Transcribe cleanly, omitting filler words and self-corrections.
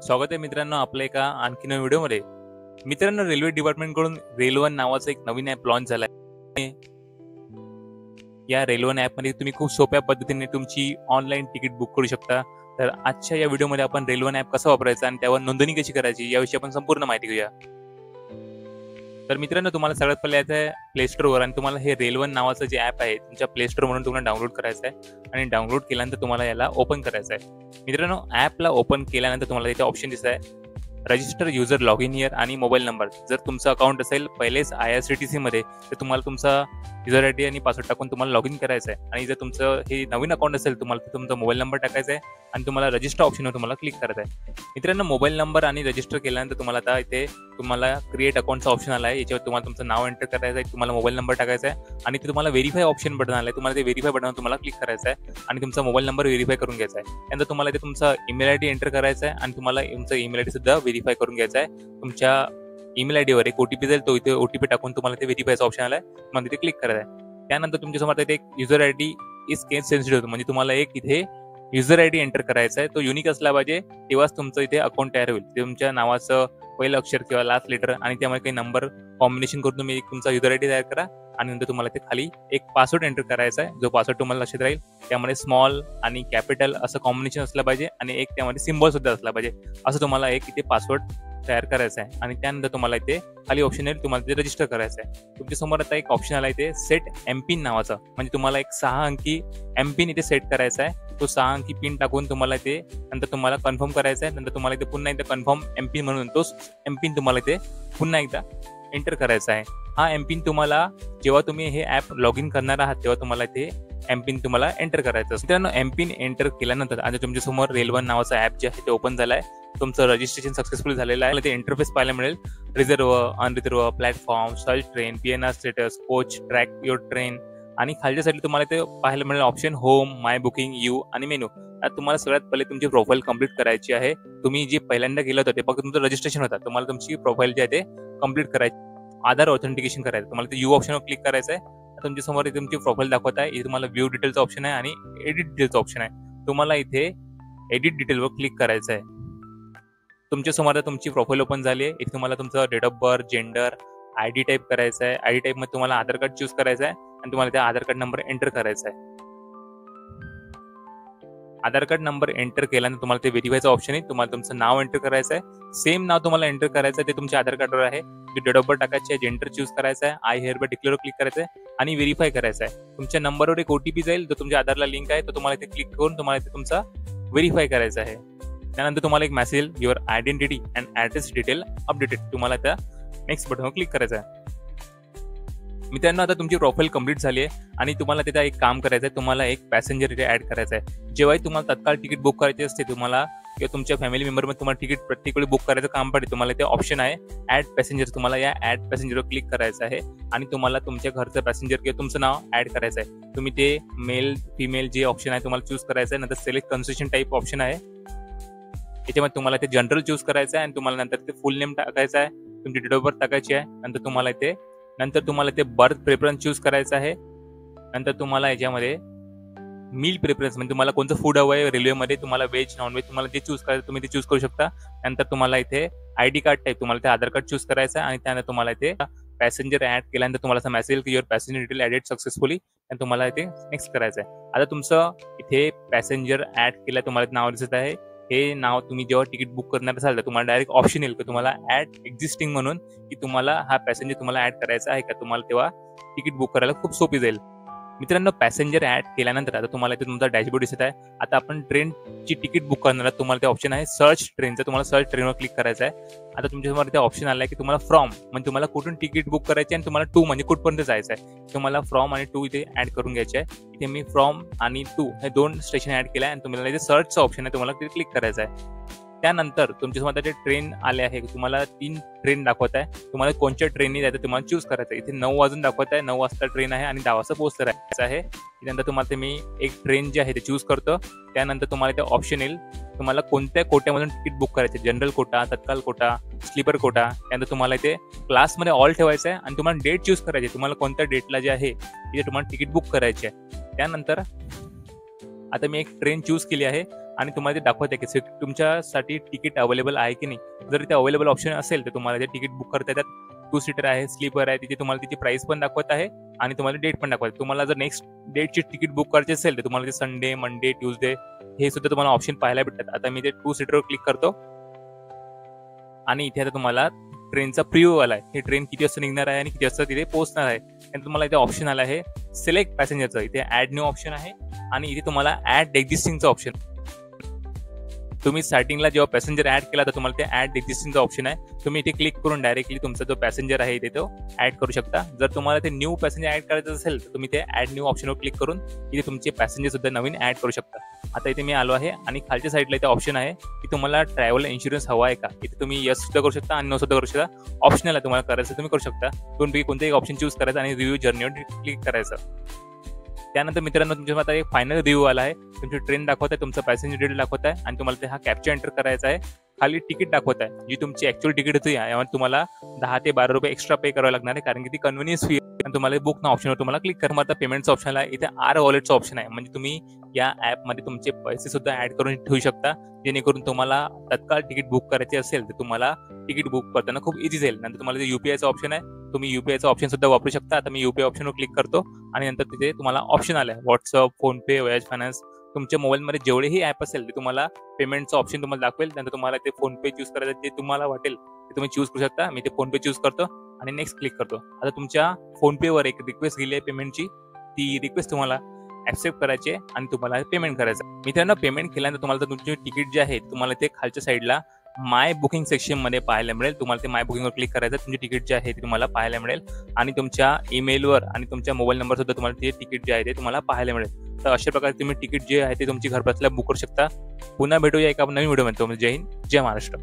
स्वागत आहे मित्रांनो आपल्या एका आणखी नवीन व्हिडिओमध्ये. मित्रांनो, रेल्वे डिपार्टमेंटकडून रेल्वन नावाचं एक नवीन ॲप लॉन्च झालं आहे. या रेल्वन ॲपमध्ये तुम्ही खूप सोप्या पद्धतीने तुमची ऑनलाईन तिकीट बुक करू शकता. तर आजच्या या व्हिडिओमध्ये आपण रेल्वन ॲप कसा वापरायचा आणि त्यावर नोंदणी कशी करायची याविषयी आपण संपूर्ण माहिती घेऊया. तर मित्रांनो, तुम्हाला सगळ्यात पहिले यायचं आहे प्ले स्टोअरवर आणि तुम्हाला हे रेल्वन नावाचं जे ॲप आहे तुमच्या प्ले स्टोअर म्हणून तुम्हाला डाउनलोड करायचं आहे आणि डाउनलोड केल्यानंतर तुम्हाला याला ओपन करायचं आहे. मित्रांनो, ॲपला ओपन केल्यानंतर तुम्हाला इथे ऑप्शन दिसत आहे register user log in year आणि मोबाईल नंबर. जर तुमचं अकाउंट असेल पहिलेच IRCTC मध्ये तर तुम्हाला तुमचा युजर ID आणि पासवर्ड टाकून तुम्हाला लॉग इन करायचं आहे. आणि जर तुमचं हे नवीन अकाउंट असेल तुम्हाला तुमचा मोबाईल नंबर टाकायचा आहे आणि तुम्हाला रजिस्टर ऑप्शनवर तुम्हाला क्लिक करायचं आहे. मित्रांनो, मोबाईल नंबर आणि रजिस्टर केल्यानंतर तुम्हाला आता इथे तुम्हाला क्रिएट अकाउंटचा ऑप्शन आला आहे. याच्यावर तुम्हाला तुमचं नाव एंटर करायचं आहे, तुम्हाला मोबाईल नंबर टाकायचा आहे आणि ते तुम्हाला व्हेरीफाय ऑप्शन बटन आलं आहे. तुम्हाला ते व्हेरीफाय बटन तुम्हाला क्लिक करायचं आहे आणि तुमचा मोबाईल नंबर व्हेरीफाय करून घ्यायचा आहे. त्यानंतर तुम्हाला इथे तुमचा ईमेल ID एंटर करायचा आहे आणि तुम्हाला तुमचा ईमेल ID सुद्धा व्हेरीफाय करून घ्यायचा आहे. तुमच्या ईमेल ID वर एक OTP जाईल, तो इथे OTP टाकून तुम्हाला ते व्हेरीफायचा ऑप्शन आला आहे, तुम्हाला तिथे क्लिक करायचं आहे. त्यानंतर तुमच्यासमोर इथे एक user ID is case sensitive होतो, म्हणजे तुम्हाला एक इथे युजर ID एंटर करायचा आहे. तो युनिक असला पाहिजे, तेव्हाच तुमचं इथे अकाउंट तयार होईल. तुमच्या नावाचं पहिलं अक्षर किंवा लास्ट लेटर आणि त्यामध्ये काही नंबर कॉम्बिनेशन करून तुम्ही तुमचा युजर ID तयार करा आणि नंतर तुम्हाला ते खाली एक पासवर्ड एंटर करायचा आहे. जो पासवर्ड तुम्हाला लक्षात राहील त्यामध्ये स्मॉल आणि कॅपिटल असं कॉम्बिनेशन असलं पाहिजे आणि एक त्यामध्ये सिम्बॉल सुद्धा असला पाहिजे. असं तुम्हाला एक इथे पासवर्ड तयार करायचा आहे आणि त्यानंतर तुम्हाला इथे खाली ऑप्शन येईल, तुम्हाला ते रजिस्टर करायचं आहे. तुमच्या समोर आता एक ऑप्शन आला इथे सेट MPIN नावाचा, म्हणजे तुम्हाला एक 6 अंकी MPIN इथे सेट करायचा आहे. तो 6 अंकी पिन टाकून तुम्हाला इथे नंतर तुम्हाला कन्फर्म करायचा आहे. नंतर तुम्हाला इथे पुन्हा एकदा कन्फर्म MPIN म्हणून तोच MPIN तुम्हाला इथे पुन्हा एकदा एंटर करायचा आहे. हा MPIN तुम्हाला जेव्हा तुम्ही हे ॲप लॉग इन करणार आहात तेव्हा तुम्हाला इथे MPIN तुम्हाला एंटर करायचं असतं. मित्रांनो, MPIN एंटर केल्यानंतर आता तुमच्यासमोर रेल्वन नावाचा ॲप जे आहे ते ओपन झालं आहे. तुमचं रजिस्ट्रेशन सक्सेसफुल झालेलं आहे. ते इंटरफेस पाहायला मिळेल. Reserve, unreserve, platform, search train, PNR status, coach, track your train आणि खालच्या साईडला तुम्हाला ते पाहायला मिळेल option home, my booking, you आणि मेनू. आता तुम्हाला सगळ्यात पहिले तुमची प्रोफाईल कंप्लीट करायची आहे. तुम्ही जे पहिल्यांदा केलं होतं ते फक्त तुमचं रजिस्ट्रेशन होतं. तुम्हाला तुमची प्रोफाईल जी आहे ते कंप्लीट करायची. आधार ऑथेंटिकेशन करायचं, तुम्हाला ते यू ऑप्शनवर क्लिक करायचं आहे. तुमच्या समोर इथे तुमची प्रोफाईल दाखवत आहे. इथे तुम्हाला व्ह्यू डिटेलचं ऑप्शन आहे आणि एडिट डिटेलचं ऑप्शन आहे. तुम्हाला इथे एडिट डिटेलवर क्लिक करायचं आहे. तुमच्या समोर तुमची प्रोफाईल ओपन झाली आहे. इथे तुम्हाला तुमचं date of birth, gender, ID type करायचं आहे. ID टाईप मध्ये तुम्हाला आधार कार्ड चूज करायचं आहे आणि तुम्हाला ते आधार कार्ड नंबर एंटर करायचा आहे. आधार कार्ड नंबर एंटर केल्यानंतर तुम्हाला ते व्हेरीफायचं ऑप्शन आहे. तुम्हाला तुमचं नाव एंटर करायचं आहे. सेम नाव तुम्हाला एंटर करायचं आहे ते तुमच्या आधार कार्डवर आहे. डेट ऑफ बर्थ टाकायची आहे, जेंडर चूज करायचा आहे, I hereby declare click करायचं आहे आणि व्हेरीफाय करायचं आहे. तुमच्या नंबरवर एक OTP जाईल, जो तुमच्या आधारला लिंक आहे, तो तुम्हाला इथे क्लिक करून तुम्हाला इथे तुमचा व्हेरीफाय करायचा आहे. त्यानंतर तुम्हाला एक message your identity and address detail updated. तुम्हाला त्या नेक्स्ट बटनवर क्लिक करायचं आहे. मित्रांनो, आता तुमची प्रोफाईल कंप्लीट झाली आहे आणि तुम्हाला तिथे एक काम करायचं आहे. तुम्हाला एक पॅसेंजर इथे ऍड करायचा आहे. जेव्हाही तुम्हाला तत्काळ तिकीट बुक करायची असते तुम्हाला किंवा तुमच्या फॅमिली मेंबरमध्ये तुम्हाला तिकीट प्रत्येक वेळी बुक करायचं काम पडेल, तुम्हाला ते ऑप्शन आहे ऍड पॅसेंजर. तुम्हाला या ऍड पॅसेंजरवर क्लिक करायचं आहे आणि तुम्हाला तुमच्या घरचं पॅसेंजर किंवा तुमचं नाव ऍड करायचं आहे. तुम्ही ते मेल, फिमेल जे ऑप्शन आहे तुम्हाला चूज करायचं आहे. नंतर सिलेक्ट कन्सेशन टाईप ऑप्शन आहे. याच्यामध्ये तुम्हाला ते जनरल चूज करायचं आहे आणि तुम्हाला नंतर ते फुल नेम टाकायचं आहे, तुमची डेट ऑफ बर्थ टाकायची आहे. नंतर तुम्हाला ते बर्थ प्रेफरन्स चूज करायचं आहे. नंतर तुम्हाला याच्यामध्ये मील प्रेफरन्स म्हणजे तुम्हाला कोणतं फूड हवं आहे रेल्वेमध्ये, तुम्हाला व्हेज, नॉन व्हेज तुम्हाला ते चूज करायचं, तुम्ही ते चूज करू शकता. नंतर तुम्हाला इथे ID कार्ड टाईप तुम्हाला ते आधार कार्ड चूज करायचं आहे आणि त्यानंतर तुम्हाला इथे पॅसेंजर ऍड केल्यानंतर तुम्हाला असं मेसेज येईल की your passenger detail added successfully आणि तुम्हाला इथे नेक्स्ट करायचं आहे. आता तुमचं इथे पॅसेंजर ऍड केलं, तुम्हाला नाव दिसत आहे. हे नाव तुम्ही जेव्हा तिकीट बुक करणार असाल तर तुम्हाला डायरेक्ट ऑप्शन येईल की तुम्हाला ऍड एक्झिस्टिंग म्हणून, की तुम्हाला हा पॅसेंजर तुम्हाला ऍड करायचा आहे का. तुम्हाला तेव्हा तिकीट बुक करायला खूप सोपी जाईल. मित्रांनो, पॅसेंजर ऍड केल्यानंतर आता तुम्हाला इथे तुमचा डॅशबोर्ड दिसत आहे. आता आपण ट्रेनची तिकीट बुक करणार आहात. तुम्हाला ते ऑप्शन आहे सर्च ट्रेनचं, तुम्हाला सर्च ट्रेनवर क्लिक करायचं आहे. आता तुमच्यासमोर ते ऑप्शन आला आहे की तुम्हाला फ्रॉम म्हणजे तुम्हाला कुठून तिकीट बुक करायची आणि तुम्हाला टू म्हणजे कुठपर्यंत जायचं आहे. तुम्हाला फ्रॉम आणि टू इथे ऍड करून घ्यायचे आहे. इथे मी फ्रॉम आणि टू हे 2 स्टेशन ऍड केलं आहे आणि तुम्हाला इथे सर्चचं ऑप्शन आहे, तुम्हाला क्लिक करायचं आहे. त्यानंतर तुमच्यासमोर जे ट्रेन आले आहे, तुम्हाला 3 ट्रेन दाखवत आहे. तुम्हाला कोणत्या ट्रेननी जायचं तुम्हाला चूज करायचं आहे. इथे 9 वाजून दाखवत आहे, 9 वाजता ट्रेन आहे आणि 10 वाजता पोहोचतं राहायचं आहे. त्यानंतर तुम्हाला मी एक ट्रेन जे आहे ते चूज करतो. त्यानंतर तुम्हाला इथे ऑप्शन येईल तुम्हाला कोणत्या कोट्यामधून तिकीट बुक करायचे, जनरल कोटा, तत्काल कोटा, स्लीपर कोटा. त्यानंतर तुम्हाला इथे क्लासमध्ये ऑल ठेवायचं आहे आणि तुम्हाला डेट चूज करायची, तुम्हाला कोणत्या डेटला जे आहे तिथे तुम्हाला तिकीट बुक करायचे आहे. त्यानंतर आता मी एक ट्रेन चूज केली आहे आणि तुम्हाला ते दाखवत आहे की तुमच्यासाठी तिकीट अवेलेबल आहे की नाही. जर इथे अवेलेबल ऑप्शन असेल तर तुम्हाला ते तिकीट बुक करता येतात. 2 सीटर आहे, स्लीपर आहे, तिथे तुम्हाला तिची प्राइस पण दाखवत आहे आणि तुम्हाला डेट पण दाखवत आहे. तुम्हाला जर नेक्स्ट डेटची तिकीट बुक करायची असेल तर तुम्हाला ते संडे, मंडे, ट्यूजडे हे सुद्धा तुम्हाला ऑप्शन पाहायला भेटतात. आता मी ते 2 सीटरवर क्लिक करतो आणि इथे आता तुम्हाला ट्रेनचा प्रिव्ह्यू आला आहे. ही ट्रेन किती वाजता निघणार आहे आणि किती वाजता तिथे पोहोचणार आहे. आणि तुम्हाला इथे ऑप्शन आला आहे सिलेक्ट पॅसेंजरचं. इथे ऍड न्यू ऑप्शन आहे आणि इथे तुम्हाला ऍड एक्झिस्टिंगचं ऑप्शन. तुम्ही स्टार्टिंगला जेव्हा पॅसेंजर ऍड केला तर तुम्हाला ते ऍड एक्झिस्टिंगचा ऑप्शन आहे. तुम्ही इथे क्लिक करून डायरेक्टली तुमचा जो पॅसेंजर आहे इथे तो ऍड करू शकता. जर तुम्हाला ते न्यू पॅसेंजर ऍड करायचं असेल तर तुम्ही ते ऍड न्यू ऑप्शनवर क्लिक करून इथे तुमचे पॅसेंजर सुद्धा नवीन ऍड करू शकता. आता इथे मी आलो आहे आणि खालच्या साईडला इथे ऑप्शन आहे की तुम्हाला ट्रॅव्हल इन्शुरन्स हवा आहे का. इथे तुम्ही यस सुद्धा करू शकता आणि नो सुद्धा करू शकता. ऑप्शनल आहे, तुम्हाला करायचं तुम्ही करू शकता. दोनपैकी कोणतेही ऑप्शन चूज करायचं आणि रिव्ह्यू जर्नीवर क्लिक करायचं. त्यानंतर मित्रांनो तुमच्या आता एक फायनल रिव्ह्यू आला आहे. तुमची ट्रेन दाखवत आहे, तुमचं पॅसेंजर डिटेल दाखवत आहे आणि तुम्हाला ते हा कॅप्चा एंटर करायचा आहे. खाली तिकीट दाखवत आहे, जी तुमची ऍक्च्युअल तिकीट होती यामध्ये तुम्हाला 10 ते 12 रुपये एक्स्ट्रा पे करावं लागणार आहे, कारण की ती कन्व्हिनियन्स फी आणि तुम्हाला बुक ना ऑप्शनवर तुम्हाला क्लिक करा. आता पेमेंटचं ऑप्शन आहे, इथे आर वॉलेटचं ऑप्शन आहे. म्हणजे तुम्ही या ऍपमध्ये तुमचे पैसे सुद्धा ऍड करून ठेवू शकता, जेणेकरून तुम्हाला तत्काळ तिकीट बुक करायचे असेल तर तुम्हाला तिकीट बुक करताना खूप इझी जाईल. नंतर तुम्हाला युपीआयचं ऑप्शन आहे, तुम्ही युपीआयचं ऑप्शन सुद्धा वापरू शकता. आता मी युपीआय ऑप्शनवर क्लिक करतो आणि नंतर तिथे तुम्हाला ऑप्शन आलं आहे व्हॉट्सअप, फोनपे, बजाज फायनान्स. तुमच्या मोबाईलमध्ये जेवढेही ॲप असेल ते तुम्हाला पेमेंटचं ऑप्शन तुम्हाला दाखवेल. नंतर तुम्हाला ते फोनपे चूज करायचं ते तुम्हाला वाटेल ते तुम्ही चूज करू शकता. मी ते फोनपे चूज करतो आणि नेक्स्ट क्लिक करतो. आता तुमच्या फोनपेवर एक रिक्वेस्ट गेली आहे पेमेंटची, ती रिक्वेस्ट तुम्हाला ऍक्सेप्ट करायची आहे आणि तुम्हाला पेमेंट करायचं. मित्रांनो पेमेंट केल्यानंतर तुम्हाला तुमचे तिकीट जे आहे तुम्हाला ते खालच्या साईडला माय बुकिंग सेक्शन मध्ये पाहायला मिळेल. तुम्हाला ते माय बुकिंगवर क्लिक करायचं, तुमचे तिकीट जे आहे ते तुम्हाला पाहायला मिळेल आणि तुमच्या ईमेलवर आणि तुमच्या मोबाईल नंबर सुद्धा तुम्हाला ते तिकीट जे आहे ते तुम्हाला पाहायला मिळेल. तर अशा प्रकारे तुम्ही तिकीट जे आहे ते तुमची घरबसल्या बुक करू शकता. पुन्हा भेटूया एका नवीन व्हिडिओमध्ये. जय हिंद, जय महाराष्ट्र.